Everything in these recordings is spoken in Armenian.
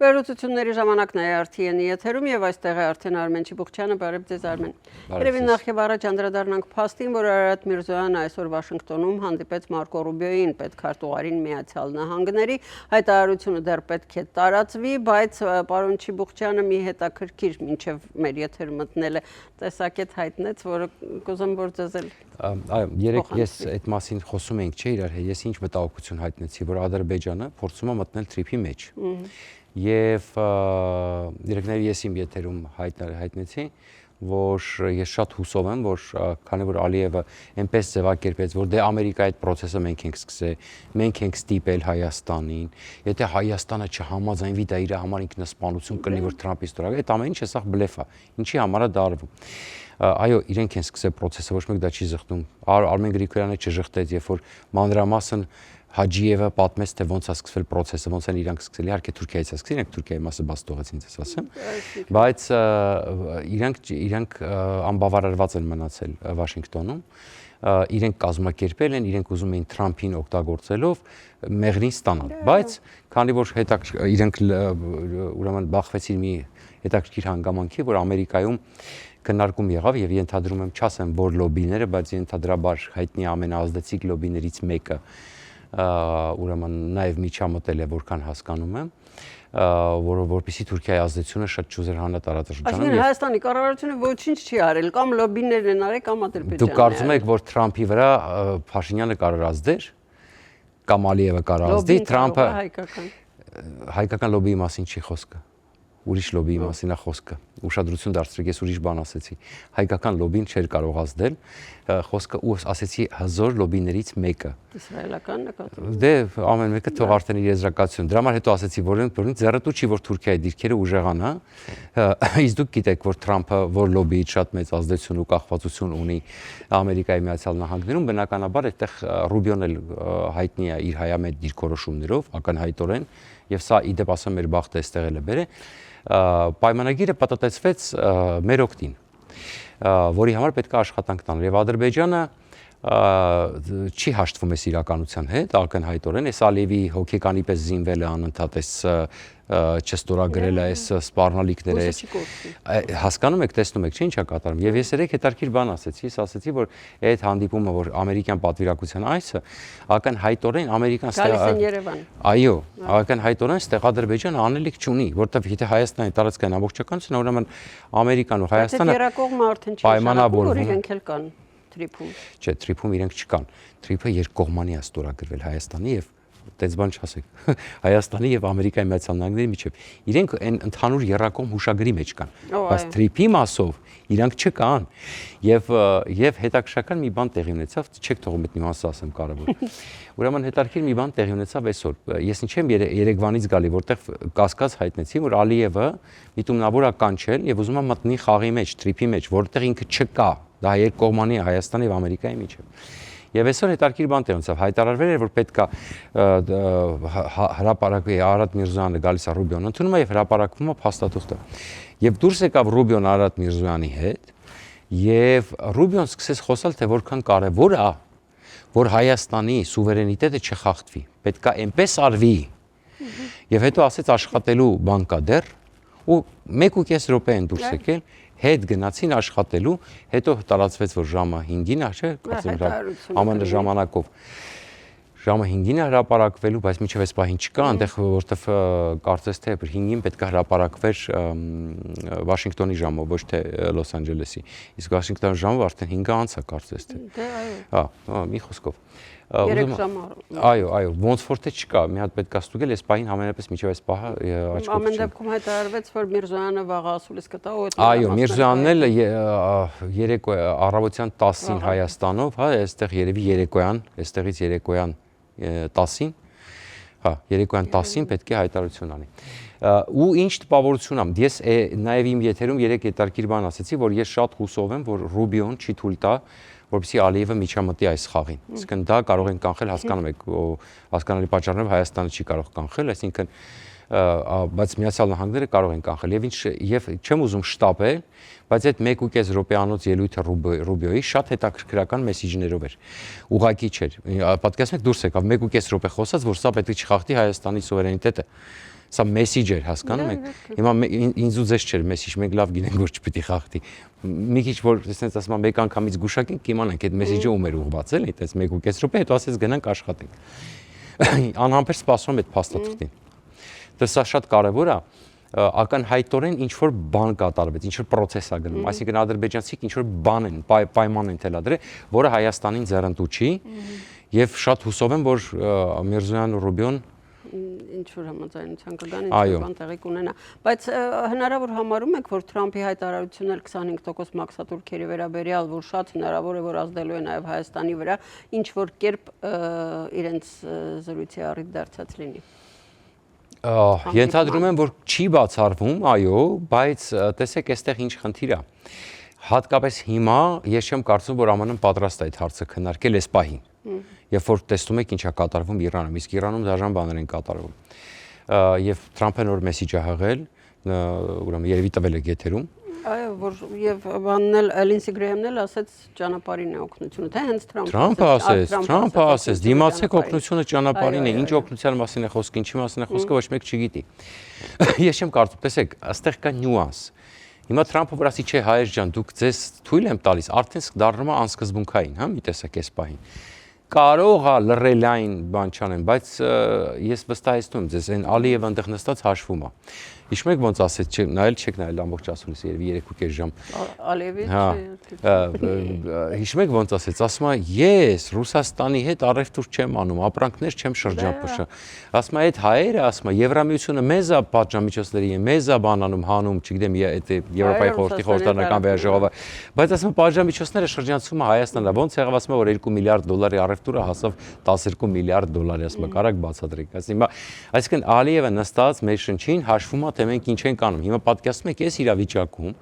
Վերլուծությունների ժամանակն է RTN-ի եթերում եւ այստեղ է արդեն Արմեն Չիբուխչյանը, բարև ձեզ Արմեն։ Երևի նախ եւ առաջ անդրադառնանք փաստին, որ Արարատ Միրզոյանը այսօր Վաշինգտոնում հանդիպեց Մարկո Ռուբիոյին, պետքարտուղարին Միացյալ Նահանգների, հայտարարությունը դեռ պետք է տարածվի, բայց պարոն Չիբուխչյանը մի հետաքրքիր մինչեւ մեր եթեր մտնել է տեսակետ հայտնեց, որը կուզեմ որ ձեզ էլ այո, երեք ես այդ մասին խոսում ենք, չէ՞ իրար, ես ինչ մտահոգություն հայտնեցի, որ Ադրբեջանը փորձում է մտնել թրիփի մեջ։ Եվ երեքներ ես իմ եթերում հայտնեցի, որ ես շատ հուսով եմ, որ քանի որ Ալիևը այնպես ձևակերպեց, որ դե Ամերիկայի այդ process-ը մենք ենք սկսել, մենք ենք ստիպել Հայաստանին, եթե Հայաստանը չհամաձայնվի, դա իր համար ինքնասպանություն կլինի, որ Թրամփի ստորագրի, այդ ամեն ինչը սա բլեֆ է, ինչի համար է դա արվում։ Այո, իրենք են սկսել process-ը, ոչ մեկ դա չի զղջում։ Արմեն Գրիգորյանը չժղթեց, երբ որ մանրամասն Հաջիևը պատմեց, թե ոնց է սկսվել process-ը, ոնց են իրանք սկսել, իհարկե Թուրքիայից է սկսել, իրենք Թուրքիայի մասը բաց թողեցին, ինձ ասեմ, բայց իրանք անբավարարված են մնացել Վաշինգտոնում, իրենք կազմակերպել են, իրենք ուզում էին Թրամփին օգտագործելով մեղրին ստանալ, բայց քանի որ իրենք ուրեմն բախվեցին մի հետաքրքիր հանգամանքի, որ Ամերիկայում քննարկում եղավ եւ ենթադրում եմ չասեմ որ լոբիները, բայց ենթադրաբար հայտնի ամենաազդեցիկ լոբիներից մեկը ուրեմն նաև միջամտել է որքան հասկանում եմ, որպեսզի Թուրքիայի ազդեցությունը շատ չուզեր հանա տարածաշրջանում։ Այսինքն Հայաստանի կառավարությունը ոչինչ չի արել, կամ լոբիներն են արել, կամ Ադրբեջանն է։ Դուք կարծում եք, որ Թրամփի վրա Փաշինյանը կարող ազդեր, կամ Ալիևը կարող ազդի, Թրամփը հայկական լոբիի մասին չի խոսքը։ Ուրիշ լոբիի մասին է խոսքը։ Ուշադրություն դարձրեք, ես ուրիշ բան ասեցի։ Հայկական լոբին չէր կարող ազդել, խոսքը ու ասեցի հզոր լոբիներից մեկը։ Իսրայելական նկատմամբ։ Դե ամեն մեկը թող արդեն իր եզրակացություն։ Դրա համար հետո ասեցի, որ ձեռնտու չի, որ Թուրքիայի դիրքերը ուժեղանա, իսկ դուք գիտեք, որ Թրամփը որ լոբիից շատ մեծ ազդեցություն ու կախվածություն ունի Ամերիկայի Միացյալ Նահանգներում, բնականաբար այդտեղ Ռուբիոն էլ հայտնի է իր հայամետ դիրքորոշումներով, ակնհայտորեն, եւ սա իդեպ ասեմ մեր բախտը այստեղ էլ է բերել։ Պայմանագիրը պատտեցվեց մեր օգտին, որի համար պետք է աշխատանք տանել եւ Ադրբեջանը չի հաշտվում այս իրականության հետ, ակնհայտորեն այս Ալիևի հոգեկանի պես զինվել է անընդհատ այս չստորագրել է այս սպառնալիքները, հասկանում եք, տեսնում եք, չէ՞ ինչ է կատարում։ Եվ ես երեք հետաքրքիր բան ասեցի, ես ասեցի, որ այդ հանդիպումը, որ ամերիկյան պատվիրակության այսը, ակնհայտորեն ամերիկան այո, ակնհայտորեն ստեղ Ադրբեջանը անելիք չունի, որովհետև եթե Հայաստանի տարածքային ամբողջականությունը, ուրեմն Ամերիկան ու Հայաստանը պայմանավորվում են, իրենք էլ կան Թրիփում։ Չէ, Թրիփում իրենք չկան։ Թրիփը երկկողմանի է ստորագրվել Հայաստանի եւ այդպես բան չասեք Հայաստանի եւ Ամերիկայի Միացյալ Նահանգների միջեւ իրենք այն ընդհանուր երրակողմ հուշագրի մեջ կան, բայց Թրիփի մասով իրանք չկան եւ հետաքրքրական մի բան տեղի ունեցավ, չեք թողում այդ նյուանսը ասեմ կարևոր։ Ուրեմն հետաքրքիր մի բան տեղի ունեցավ այսօր։ Ես ինչ եմ Երևանից գալի, որտեղ կասկած հայտնեցի, որ Ալիևը միտումնավոր է կանչել եւ ուզում է մտնի խաղի մեջ, Թրիփի մեջ, որտեղ ինքը չկա, դա երկկողմանի է Հայաստանի եւ Ամերիկայի միջեւ։ Եվ այսօր հետաքրքիր բան տեղ ունեցավ, հայտարարվել էր, որ պետք է հրապարակվի Արարատ Միրզոյանը գալիս է Ռուբիոն ընդունում է եւ հրապարակվում է փաստաթուղթը։ Եվ դուրս եկավ Ռուբիոն Արարատ Միրզոյանի հետ եւ Ռուբիոն սկսեց խոսալ, թե որքան կարեւոր է, որ Հայաստանի սուվերենիտետը չխախտվի, պետք է այնպես արվի։ Եւ հետո ասեց աշխատելու բան կա դեռ ու 1.5 րոպե են դուրս եկել հետ գնացին աշխատելու, հետո տարածվեց, որ ժամը 5-ին է, չէ՞, կարծեմ ԱՄՆ ժամանակով։ Ժամը 5-ին է հրապարակվելու, բայց մինչև այս պահին չկա, այնտեղ որտեվ կարծես թե 5-ին պետք է հրապարակվեր Վաշինգտոնի ժամով, ոչ թե Լոս Անջելեսի։ Իսկ Վաշինգտոնի ժամով արդեն 5-ը անց է կարծես թե։ Հա, մի խոսքով։ 3 ժամ։ Այո, ոնց որ թե չկա, մի հատ պետք է ստուգել, այս պահին ամենապես միջև այս պահը աչքով ամեն դեպքում հայտարարվեց, որ Միրզոյանը վաղ ասուլիս կտա ու այո, Միրզոյանն էլ երեկո առավոտյան 10-ին Հայաստանով, հա, այստեղ երևի երեկոյան, այստեղից երեկոյան 10-ին, հա, երեկոյան 10-ին պետք է հայտարարություն անի։ Ու ինչ տպավորություն ամ, ես նաև իմ եթերում երեք հետաքրքիր բան ասեցի, որ ես շատ հուսով եմ, որ Ռուբիոն չի թույլ տա որպեսզի Ալիևը միջամտի այս խաղին։ Իսկն դա կարող են կանխել, հասկանում եք, հասկանալի պատճառներով Հայաստանը չի կարող կանխել, այսինքն բայց Միացյալ Նահանգները կարող են կանխել եւ չեմ ուզում շտապել, բայց այդ 1.5 րոպեանոց ելույթը Ռուբիոյի շատ հետաքրքրական մեսիջներով էր։ Ուղղակի չէր։ Պատկերացնեք դուրս եկավ 1.5 րոպե խոսած, որ սա պետք է չխախտի Հայաստանի սուվերենիտետը։ Սա մեսիջ էր, հասկանում եք։ Հիմա ինձ ու ձեզ չէր մեսիջ, մենք լավ գինենք, որ չպիտի խախտի։ Մի քիչ որ ասենց ասում եմ, մեկ անգամից գուշակենք, կիմանանք այդ մեսիջը ում էր ուղղված, էլի, այդպես 1.5 րոպե, հետո ասես գնանք աշխատենք։ Անհամբեր սպասում եմ այդ փաստաթղթին։ Դա սա շատ կարևոր է, ակնհայտորեն ինչ որ բան կատարվեց, ինչ որ process է գնում, այսինքն ադրբեջանցիք ինչ որ բան են, պայման են թելադրել, որը Հայաստանին ձեռնտու չի, եւ շատ հուսով եմ, որ Միրզոյանն ու Ռուբիոն ինչ որ համաձայնության կգան, ինչ որ բան տեղի կունենա, բայց հնարավոր համարում եք, որ Թրամփի հայտարարությունն էլ 25% մաքսատուրքերի վերաբերյալ, որ շատ հնարավոր է, որ ազդելու է նաև Հայաստանի վրա, ինչ որ կերպ իրենց զրույցի առիթ դարձած լինի։ Ենթադրում եմ, որ չի բացառվում, այո, բայց տեսեք, այստեղ ինչ խնդիր է։ Հատկապես հիմա ես չեմ կարծում, որ ԱՄՆ-ն պատրաստ է այդ հարցը քննարկել այս պահին։ Երբ որ տեսնում եք ինչ է կատարվում Իրանում, իսկ Իրանում դաժան բաներ են կատարվում։ Եվ Թրամփը նոր մեսիջ է հղել, ուրեմն երևի տվել է եթերում։ Այո, որ եւ բանն էլ Լինսի Գրեհամն էլ ասեց ճանապարհին է օգնությունը, թե հենց Թրամփը ասեց, դիմացեք օգնությունը ճանապարհին է, ինչ օգնության մասին է խոսքը, ինչի մասին է խոսքը, ոչ մեկ չգիտի։ Ես չեմ կարծում, տեսեք, այստեղ կա նյուանս։ Հիմա Թրամփը որ ասի, չէ, հայեր ջան, դուք ձեզ թույլ եմ տալիս, արդեն դառնում է անսկզբունքային, հա, մի տեսակ այս պահին։ Կարող է լռելային բան չանեն, բայց ես վստահեցնում եմ ձեզ, այն Ալիևը այնտեղ նստած հաշվում է։ Հիշում եք ոնց ասեց, նայել չեք նայել ամբողջ ասուլիսը, երևի 3.5 ժամ։ Ալիևի հիշում եք ոնց ասեց, ասում է, ես Ռուսաստանի հետ առևտուր չեմ անում, ապրանքներ չեմ շրջափշ։ Ասում է, այդ հայերը, ասում է, Եվրամիությունը մեզ է պատժամիջոցների են, մեզ է բանանում, հանում, չգիտեմ, այդ Եվրոպայի խորհրդի խորհրդարանական վերաժողովը, բայց ասում է, պատժամիջոցները շրջանցում է Հայաստանը, ոնց եղավ, ասում է, որ 2 միլիարդ դոլարի առևտուրը հասավ 12 միլիարդ դոլարի, ասում է, կարակ բացատրեք։ Այսինքն Ալիևը նստած մեր շնչին հաշվում է, թե մենք ինչ ենք անում։ Հիմա պատկերացնում եք, այս իրավիճակում,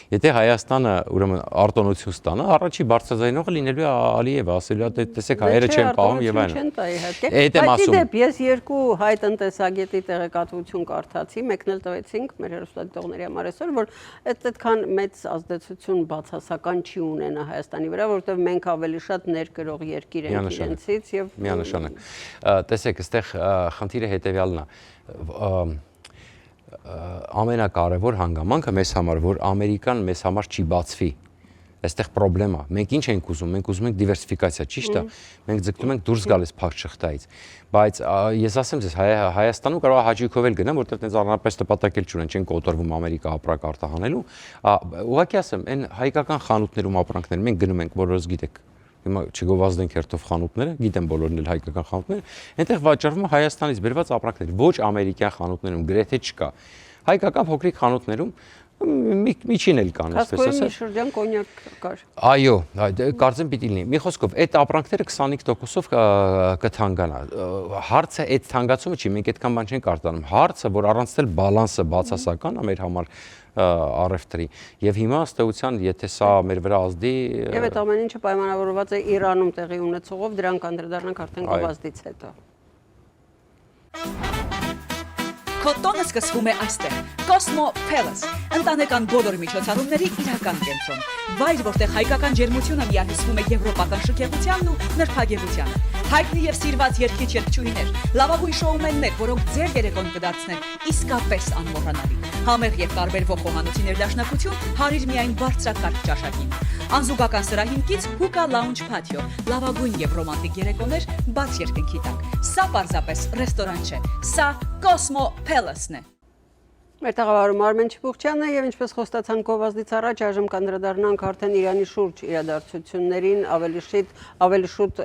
եթե Հայաստանը ուրեմն արտոնություն ստանա, առաջի բարձրաձայնողը լինելու է Ալիևը, ասելու է, տեսեք, հայերը չեն պահում եւ այլն։ Բայց իդեպ ես երկու հայ տնտեսագետի տեղեկատվություն կարդացի, մեկն էլ տվեցինք մեր հեռուստադիտողների համար այսօր, որ այդքան մեծ ազդեցություն բացասական չի ունենա Հայաստանի վրա, որովհետեւ մենք ավելի շատ ներկրող երկիր ենք իրենցից եւ միանշանակ։ Տեսեք, այստեղ խնդիրը հետեւյալն է։ Ամենակարևոր հանգամանքը մեզ համար, որ Ամերիկան մեզ համար չի բացվի։ Այստեղ խնդրեմ է։ Մենք ինչ ենք ուզում։ Մենք ուզում ենք դիվերսիֆիկացիա, ճիշտ է։ Մենք ձգտում ենք դուրս գալ այս փակ շղթայից։ Բայց ես ասեմ ձեզ, Հայաստանում կարող է հաճույքով էլ գնամ, որտեղ այնց առանձնապես նպատակ էլ չունեն, չեն կոտրվում Ամերիկա ապրանք արտահանելու։ Ուղղակի ասեմ, այն հայկական խանութներում ապրանքներ մենք գնում ենք, բոլորս գիտեք։ Հիմա չգովազդենք հերթով խանութները, գիտեմ բոլորն էլ հայկական խանութները, այնտեղ վաճառվում է Հայաստանից բերված ապրանքներ, ոչ ամերիկյան խանութներում գրեթե չկա։ Հայկական փոքրիկ խանութներում միջին էլ կան, այսպես ասած։ Կասկոյի շրջան կոնյակ կար։ Այո, կարծեմ պիտի լինի։ Մի խոսքով, այդ ապրանքները 25%-ով կթանկանա։ Հարցը այդ թանկացումը չի, մենք այդքան բան չենք արտանում։ Հարցը, որ առանցնել բալանսը բացասական է մեր համար առևտրի եւ հիմա ըստեյության եթե սա մեր վրա ազդի եւ այդ ամեն ինչը պայմանավորված է Իրանում տեղի ունեցողով, դրանք անդրադառնանք արդեն գովազդից հետո։ Քոտոնը սկսվում է այստեղ, Cosmo Palace, ընտանեկան բոլոր միջոցառումների իրական կենտրոն, վայր, որտեղ հայկական ջերմությունը միահյուսվում է եվրոպական շքեղությանն ու նրբագեղությանը, հայտնի եւ սիրված երգիչ-երգչուհիներ, լավագույն շոումեններ, որոնք ձեր երեկոն կդարձնեն իսկապես անմոռանալի, համեղ եւ տարբերվող խոհանոցի ներդաշնակություն հարիր միայն բարձրակարգ ճաշակին, անզուգական սրահին կից Hookah Lounge Patio, լավագույն եւ ռոմանտիկ երեկոներ բաց երկնքի տակ, սա պարզապես ռեստորան չէ, սա Cosmo Palace-ն է։ Մեր տաղավարում Արմեն Չիբուխչյանն է եւ ինչպես խոստացանք գովազդից առաջ այժմ կանդրադառնանք արդեն Իրանի շուրջ իրադարձություններին, ավելի շուտ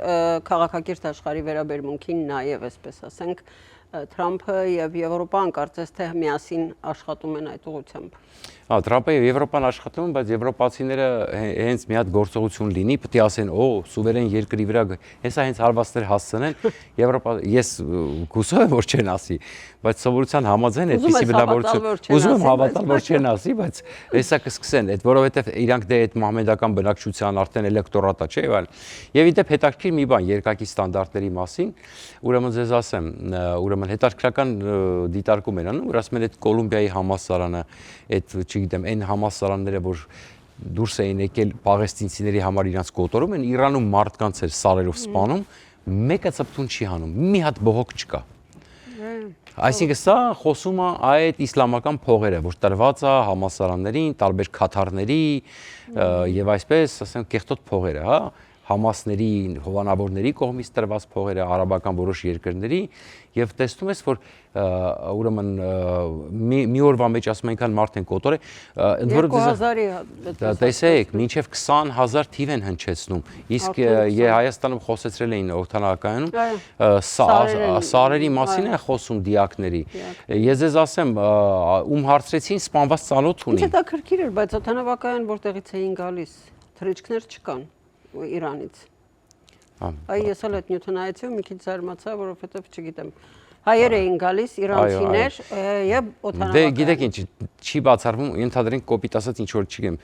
քաղաքակիրթ աշխարհի վերաբերմունքին նաեւ, այսպես ասենք, Թրամփը եւ Եվրոպան կարծես թե միասին աշխատում են այդ ուղղությամբ։ Թրամփը եւ Եվրոպան աշխատում են, բայց եվրոպացիները հենց մի հատ գործողություն լինի, պետք է ասեն, սուվերեն երկրի վրա հեսա հենց հարվածներ հասցնեն, Եվրոպա ես հուսով եմ որ չեն ասի, բայց սովորության համաձայն այդպիսի բնավորություն ուզում եմ հավատալ որ չեն ասի, բայց հեսա կսկսեն, այդ որովհետեւ իրանք դե այդ մահմեդական բնակչության արդեն էլեկտորատա չէ, այլ եւ իդեպ հետաքրքիր մի բան երկակի ստանդարտների մասին, ուրեմն ձեզ ասեմ, ուրեմն հետաքրքրական դիտարկում են անում, որ ասում են այդ Կոլումբիայի համալսարանը, այդ չգիտեմ, այն համալսարանները, որ դուրս էին եկել պաղեստինցիների համար իրանց կոտորում են, Իրանում մարդկանց էր սարերով սպանում, մեկը ծպտուն չի հանում, մի հատ բողոք չկա։ Այսինքն սա խոսում է այդ իսլամական փողերը, որ տրված է համալսարաններին, տարբեր քաթարների եւ այսպես, ասենք, կեղտոտ փողերը, հա, Համասների, հովանավորների կողմից տրված փողերը, արաբական որոշ երկրների եւ տեսնում ես, որ ուրեմն մի օրվա մեջ ասում ենք մարդ են կոտորը, ընդ որում 2000-ի տեսեք, մինչեւ 20000 թիվ են հնչեցնում, իսկ Հայաստանում խոսեցրել էին օգտանակայանում սարերի մասին է խոսում դիակների։ Ես ձեզ ասեմ, ում հարցրեցին, սպանված ծանոթ ունի։ Ինչ է դա քրքիր էր, բայց օգտանավակայան որտեղից էին գալիս, թռիչքներ չկան Իրանից։ Այ ես էլ այդ նյութոնայացիով մի քիչ զարմացա, որովհետև չգիտեմ, հայեր էին գալիս, իրանցիներ եւ օդանավակայան։ Դե գիտեք ինչ, չի բացառվում, ենթադրենք կոպիտ ասած ինչ որ չգիտեմ,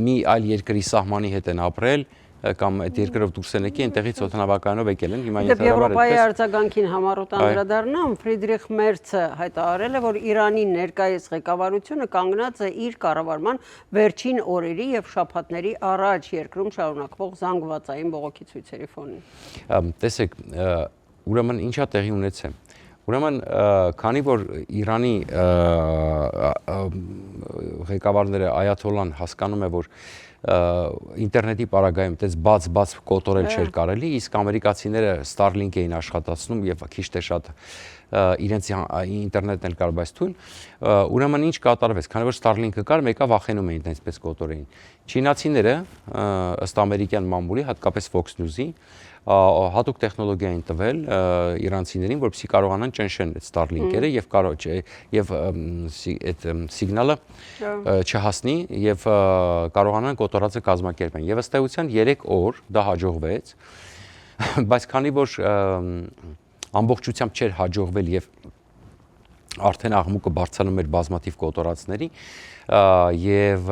մի այլ երկրի սահմանի հետ են ապրել կամ այդ երկրով դուրս են եկել, այնտեղից օդանավականով եկել են, հիմա ենթադրաբար Եվրոպայի արձագանքին համառոտ անդրադառնամ, Ֆրիդրիխ Մերցը հայտարարել է, որ Իրանի ներկայիս ղեկավարությունը կանգնած է իր կառավարման վերջին օրերի եւ շաբաթների առաջ երկրում շարունակվող զանգվածային բողոքի ցույցերի ֆոնին։ Տեսեք, ուրեմն ինչա տեղի ունեցել։ Ուրեմն, քանի որ Իրանի ղեկավարները Այաթոլլան հասկանում է, որ ինտերնետի պարագայում այդպես բաց կոտորել չէր կարելի, իսկ ամերիկացիները Starlink էին աշխատացնում եւ քիչ թե շատ իրենց ինտերնետն էլ կար, բայց թույլ, ուրեմն ինչ կատարվեց, քանի որ Starlink-ը կար, մեկը վախենում էին այդպես կոտորեին։ Չինացիները ըստ ամերիկյան մամուլի, հատկապես Fox News-ի, հատուկ տեխնոլոգիա են տվել իրանցիներին, որպեսզի կարողանան ճնշեն այդ Starlink-երը եւ այդ սիգնալը չհասնի եւ կարողանան կոտորածը կազմակերպեն։ Եվ ըստ էության 3 օր դա հաջողվեց, բայց քանի որ ամբողջությամբ չէր հաջողվել եւ արդեն աղմուկը բարձրանում էր բազմաթիվ կոտորածների եւ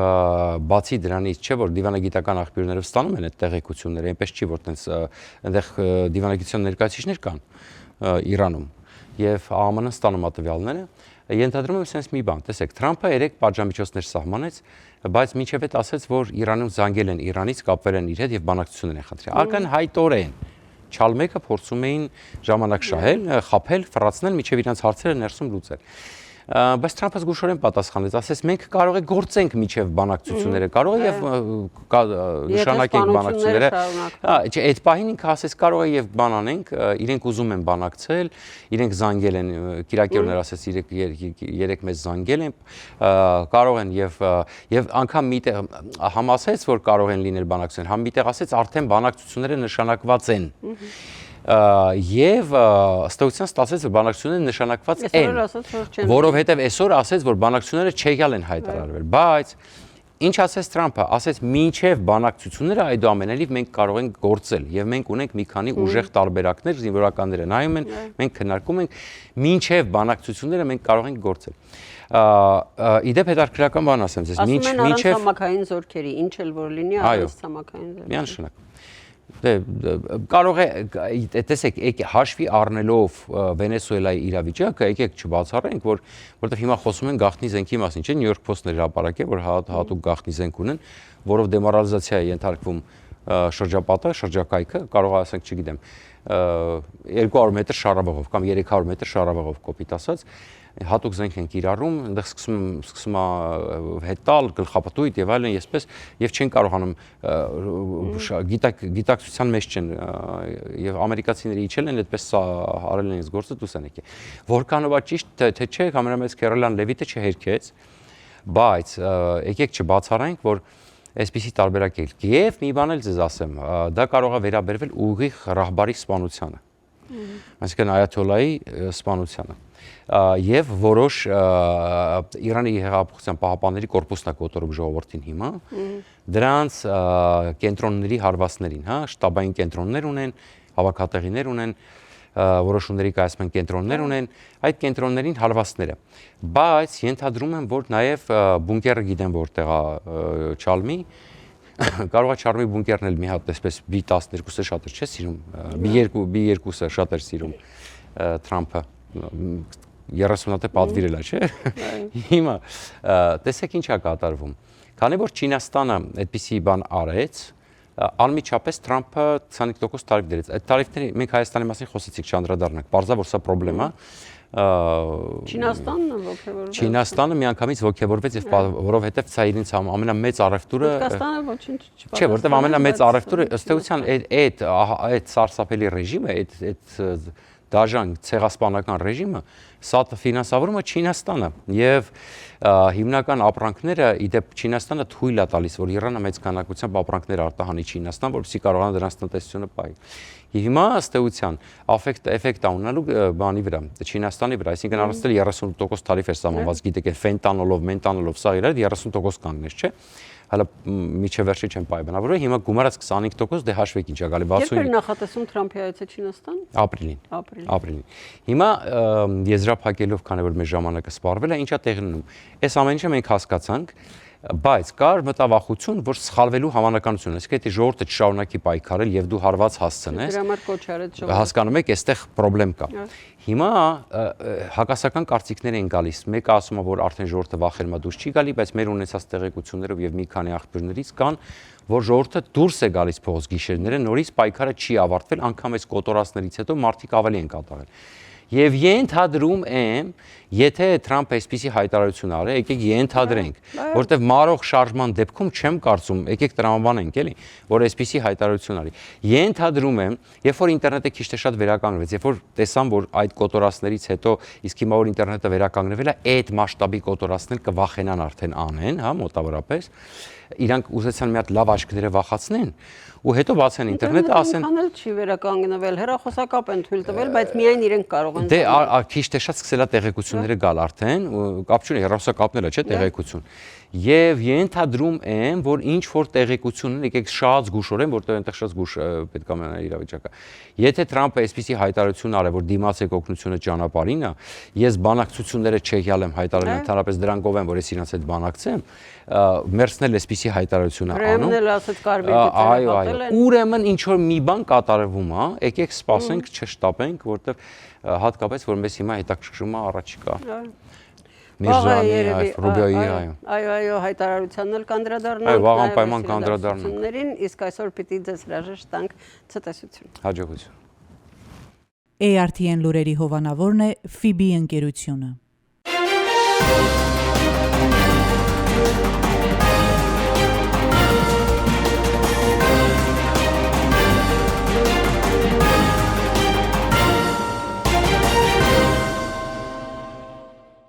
բացի դրանից չէ որ դիվանագիտական աղբյուրները ստանում են այդ տեղեկությունները, այնպես չի որ տենց այնտեղ դիվանագիտության ներկայացուցիչներ կան Իրանում եւ ԱՄՆ-ն ստանում է տվյալները, ենթադրում եմ sense մի բան, տեսեք, Թրամփը 3 պատժամիջոցներ սահմանեց, բայց մինչև այդ ասեց, որ Իրանում զանգել են Իրանից, կապվել են իր հետ եւ բանակցություններ են խնդրել։ Ակնհայտորեն Չալ մեկը փորձում էին ժամանակ շահել, խաբել, ֆռացնել, միջև իրենց հարցերը ներսում լուծել։ Բայց Թրամփը զգուշորեն պատասխանեց, ասես մենք կարող է գործենք միջև բանակցությունները, կարող է եւ նշանակենք բանակցությունները։ Չէ, այդ պահին ինքը ասես կարող է եւ բան անենք, իրենք ուզում են բանակցել, իրենք զանգել են, Կիրակերներ ասես 3 մեզ զանգել են, կարող են եւ անգամ միտեղ համասեց, որ կարող են լինել բանակցություններ, համ միտեղ ասեց արդեն բանակցությունները նշանակված են։ Եվ ըստ էության ստացվեց, որ բանակցությունները նշանակված են, որովհետև այսօր ասեց, որ բանակցությունները չեղյալ են հայտարարվել, բայց ինչ ասեց Թրամփը, ասեց մինչև բանակցությունները այդուամենայնիվ մենք կարող ենք գործել եւ մենք ունենք մի քանի ուժեղ տարբերակներ, զինվորականները նայում են, մենք քննարկում ենք, մինչև բանակցությունները մենք կարող ենք գործել։ Իդեպ հետաքրքրական բան ասեմ ձեզ, մինչև ցամաքային զորքերի, ինչ էլ որ լինի, այս ցամաքային զորքերի։ Միանշանակ։ Դե կարող է, տեսեք, հաշվի առնելով Վենեսուելայի իրավիճակը, եկեք չբացառենք, որովհետև հիմա խոսում են գաղտնի զենքի մասին, չէ՞, New York Post-ն հրապարակել, որ հատուկ գաղտնի զենք ունեն, որով դեմորալիզացիա է ենթարկվում շրջապատը, շրջակայքը, կարող է ասենք, չգիտեմ, 200 մետր շարավղով կամ 300 մետր շարավղով կոպիտ ասած, հատուկ զենք են կիրառում, այնտեղ սկսում է հետալ, գլխապտույտ եւ այլն, այսպես եւ չեն կարողանում գիտակցության մեջ չեն եւ ամերիկացիները իջել են, այդպես արել են այս գործը դուս են եկել։ Որքանով է ճիշտ, թե չէ, համենայնպես Քերոլյան Լևիտը չհերքեց, բայց եկեք չբացառենք, որ այսպիսի տարբերակ է։ Եվ մի բան էլ ձեզ ասեմ, դա կարող է վերաբերվել ուղիղ ռահբարի սպանությանը։ Այսինքն Այաթոլլայի սպանությանը։ Եվ որոշ Իրանի հեղափոխության պահապանների կորպուսն է կոտորում ժողովրդին հիմա, դրանց կենտրոնների հարվածներին, հա, շտաբային կենտրոններ ունեն, հավաքատեղիներ ունեն, որոշումների կայացման կենտրոններ ունեն, այդ կենտրոններին հարվածները։ Բայց ենթադրում եմ, որ նաև բունկերը գիտեմ որտեղ է Չալմի, կարող է Չալմի բունկերն էլ մի հատ այսպես B12-ը շատ էր, չէ՞ սիրում, B2-ը շատ էր սիրում Թրամփը 30 հատ է պատվիրել է, չէ՞։ Հիմա տեսեք ինչ է կատարվում։ Քանի որ Չինաստանը այդպիսի բան արեց, անմիջապես Թրամփը 25% տարիֆ դրեց։ Այդ տարիֆների մենք Հայաստանի մասին խոսեցիք, չանդրադառնանք։ Պարզա որ սա խնդրեմ է, Չինաստանն ողջավորվեց։ Չինաստանը միանգամից ողջավորվեց եւ որովհետեւ սա իրենց ամենամեծ առևտուրը Հնդկաստանը ոչինչ չի։ Չէ, որտեղ ամենամեծ առևտուրը ըստ էության այդ սարսափելի ռեժիմը, այդ դաժան ցեղասպանական ռեժիմը սա ֆինանսավորում է Չինաստանը եւ հիմնական ապրանքները իդեպ Չինաստանը թույլ է տալիս, որ Իրանը մեծ քանակությամբ ապրանքներ արտահանի Չինաստան, որպեսզի կարողանա դրանց տնտեսությունը պահի։ Եվ հիմա ըստ էության էֆեկտ ունենալու բանի վրա, Չինաստանի վրա, այսինքն առանցել 30% տարիֆ է սահմանված, գիտեք, ֆենտանոլով, մենտանոլով, սա իրար 30% կանգնես, չէ՞։ Հələ միջև վերջի չեն պայմանավորվել, հիմա գումարած 25% դե հաշվեք ինչա գալի 65։ Երբ էր նախատեսում Թրամփի այցը Չինաստան։ Ապրիլին։ Հիմա եզրափակելով, քանի որ մեր ժամանակը սպառվել է, ինչա տեղի ունենում։ Այս ամեն ինչը մենք հասկացանք, բայց կար մտավախություն, որ սխալվելու հավանականություն, այսինքն եթե ժողովուրդը չշարունակի պայքարել եւ դու հարված հասցնես, դրա համար կոչ արեց ժողովուրդը։ հասկանում եք, այստեղ խնդրեմ կա։ Հիմա հակասական կարծիքներ են գալիս։ Մեկը ասում է, որ արդեն ժողովուրդը վախենա դուրս չի գալի, բայց մեր ունեցած տեղեկություններով եւ մի քանի աղբյուրներից կան, որ ժողովուրդը դուրս է գալիս փողոց գիշերները, նորից պայքարը չի ավարտվել, անգամ այս կոտորածներից հետո մարդիկ ավելի են կատաղել։ Եվ ենթադրում եմ, եթե Թրամփը այսպիսի հայտարարություն արի, եկեք ենթադրենք, որտեվ մարող շարժման դեպքում չեմ կարծում, եկեք տրամաբանենք, էլի, որ այսպիսի հայտարարություն արի։ Ենթադրում եմ, երբ որ ինտերնետը քիչ թե շատ վերականգնվեց, երբ որ տեսան, որ այդ կոտորածներից հետո, իսկ հիմա որ ինտերնետը վերականգնվել է, այդ մասշտաբի կոտորածներ կվախենան արդեն անեն, հա, մոտավորապես, իրանք ուզեցան մի հատ լավ աչքները վախացնեն ու հետո բացեն ինտերնետը, ասեն Ինտերնետը չի վերականգնվել, հեռախոսակապ են թույլ տվել, բայց միայն իրենք կարող են։ Դե քիչ թե շատ սկսել է տեղեկությունները գալ արդեն, կապ չունի, հեռախոսակապները չէ տեղեկություն։ Եվ ենթադրում եմ, որ ինչ որ տեղեկություններ, եկեք շատ զգուշորեն, որտեղ այնտեղ շատ զգուշ պետք է մնա իրավիճակը։ Եթե Թրամփը այսպիսի հայտարարություն արի, որ դիմացեք օգնությունը ճանապարհին է, ես բանակցությունները Չեխիալ եմ հայտարարել, ընդհանրապես դրանքով եմ, որ ես իրancs հետ բանակցեմ, մերցնել այսպիսի հայտարարություն անում։ Ուրեմն էլ ասած կարմիր Ուրեմն ինչ որ մի բան կատարվում է, եկեք սպասենք, չշտապենք, որտեղ հատկապես որ մեզ հիմա հետաքրքրում է առաջիկա։ Միրզոյանի, Ռուբիոյի, այո, հայտարարությանն էլ կանդրադառնանք։ Այո, վաղ անպայման կանդրադառնանք։ Իսկ այսօր պիտի ձեզ հրաժեշտ տանք ցտեսություն։ Հաջողություն։ ARTN լուրերի հովանավորն է FIBI ընկերությունը։